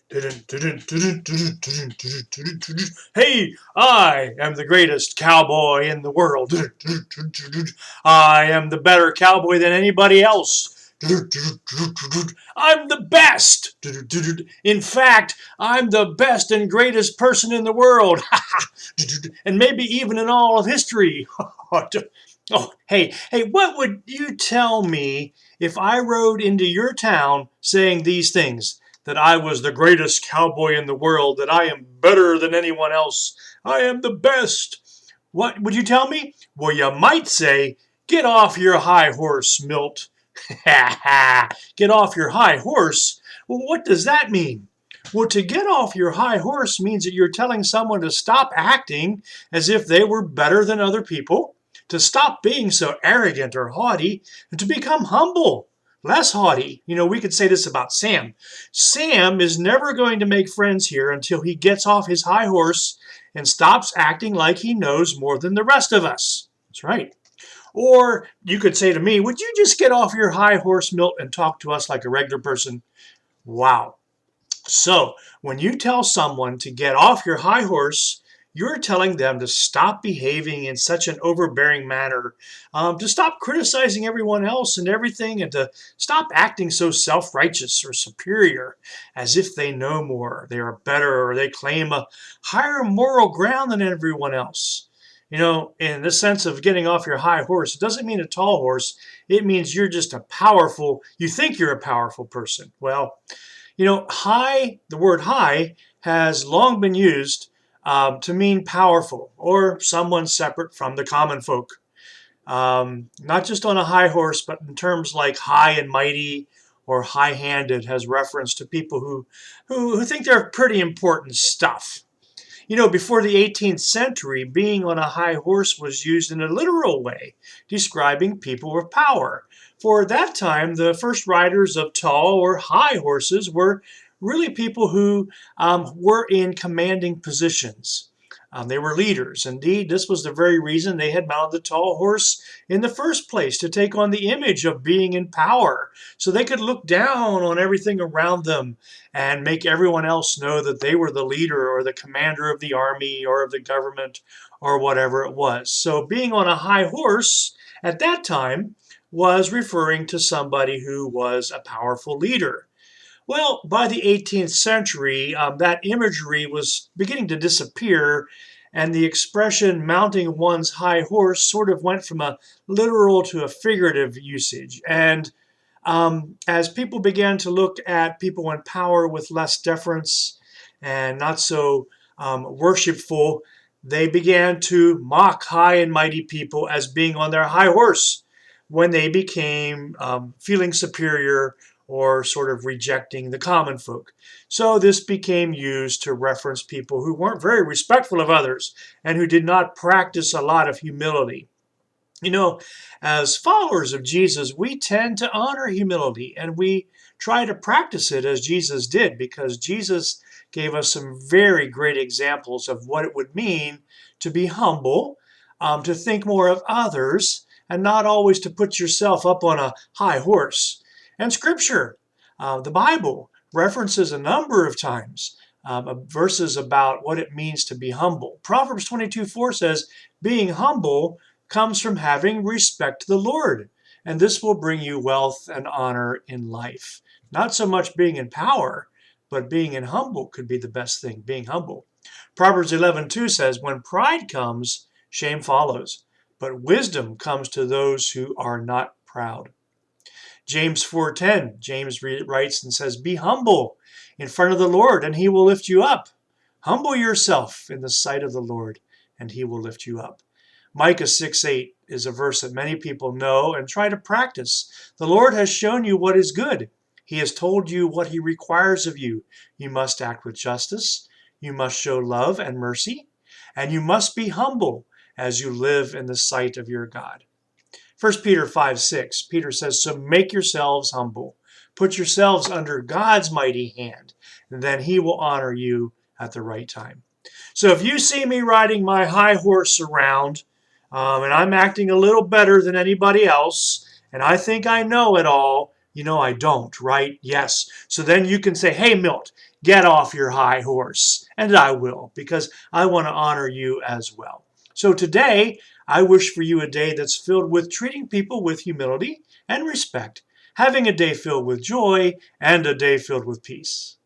Hey, I am the greatest cowboy in the world. I am the better cowboy than anybody else. I'm the best. In fact, I'm the best and greatest person in the world. And maybe even in all of history. Oh, hey, what would you tell me if I rode into your town saying these things? That I was the greatest cowboy in the world, that I am better than anyone else, I am the best. What would you tell me? Well, you might say, get off your high horse, Milt. Ha ha! Get off your high horse? Well, what does that mean? Well, to get off your high horse means that you're telling someone to stop acting as if they were better than other people, to stop being so arrogant or haughty, and to become humble, less haughty. We could say this about Sam. Sam is never going to make friends here until he gets off his high horse and stops acting like he knows more than the rest of us. That's right. Or you could say to me, would you just get off your high horse, Milt, and talk to us like a regular person? Wow. So when you tell someone to get off your high horse, you're telling them to stop behaving in such an overbearing manner, to stop criticizing everyone else and everything, and to stop acting so self-righteous or superior, as if they know more, they are better, or they claim a higher moral ground than everyone else. In the sense of getting off your high horse, it doesn't mean a tall horse. It means you're just you think you're a powerful person. Well, the word high has long been used to mean powerful or someone separate from the common folk. Not just on a high horse, but in terms like high and mighty or high-handed has reference to people who think they're pretty important stuff. Before the 18th century, being on a high horse was used in a literal way, describing people with power. For that time, the first riders of tall or high horses were really people who were in commanding positions. They were leaders. Indeed, this was the very reason they had mounted the tall horse in the first place, to take on the image of being in power, so they could look down on everything around them and make everyone else know that they were the leader or the commander of the army or of the government or whatever it was. So being on a high horse at that time was referring to somebody who was a powerful leader. Well, by the 18th century, that imagery was beginning to disappear, and the expression mounting one's high horse sort of went from a literal to a figurative usage. And as people began to look at people in power with less deference and not so worshipful, they began to mock high and mighty people as being on their high horse when they became feeling superior or sort of rejecting the common folk. So this became used to reference people who weren't very respectful of others and who did not practice a lot of humility. As followers of Jesus, we tend to honor humility, and we try to practice it as Jesus did, because Jesus gave us some very great examples of what it would mean to be humble, to think more of others, and not always to put yourself up on a high horse. And Scripture, the Bible, references a number of times verses about what it means to be humble. Proverbs 22:4 says, being humble comes from having respect to the Lord, and this will bring you wealth and honor in life. Not so much being in power, but being in humble could be the best thing, being humble. Proverbs 11:2 says, when pride comes, shame follows, but wisdom comes to those who are not proud. James 4:10, James writes and says, be humble in front of the Lord, and he will lift you up. Humble yourself in the sight of the Lord, and he will lift you up. Micah 6:8 is a verse that many people know and try to practice. The Lord has shown you what is good. He has told you what he requires of you. You must act with justice. You must show love and mercy. And you must be humble as you live in the sight of your God. 1 Peter 5:6, Peter says, so make yourselves humble. Put yourselves under God's mighty hand, and then he will honor you at the right time. So if you see me riding my high horse around, and I'm acting a little better than anybody else, and I think I know it all, You know I don't, right? Yes. So then you can say, hey, Milt, get off your high horse. And I will, because I want to honor you as well. So today, I wish for you a day that's filled with treating people with humility and respect, having a day filled with joy, and a day filled with peace.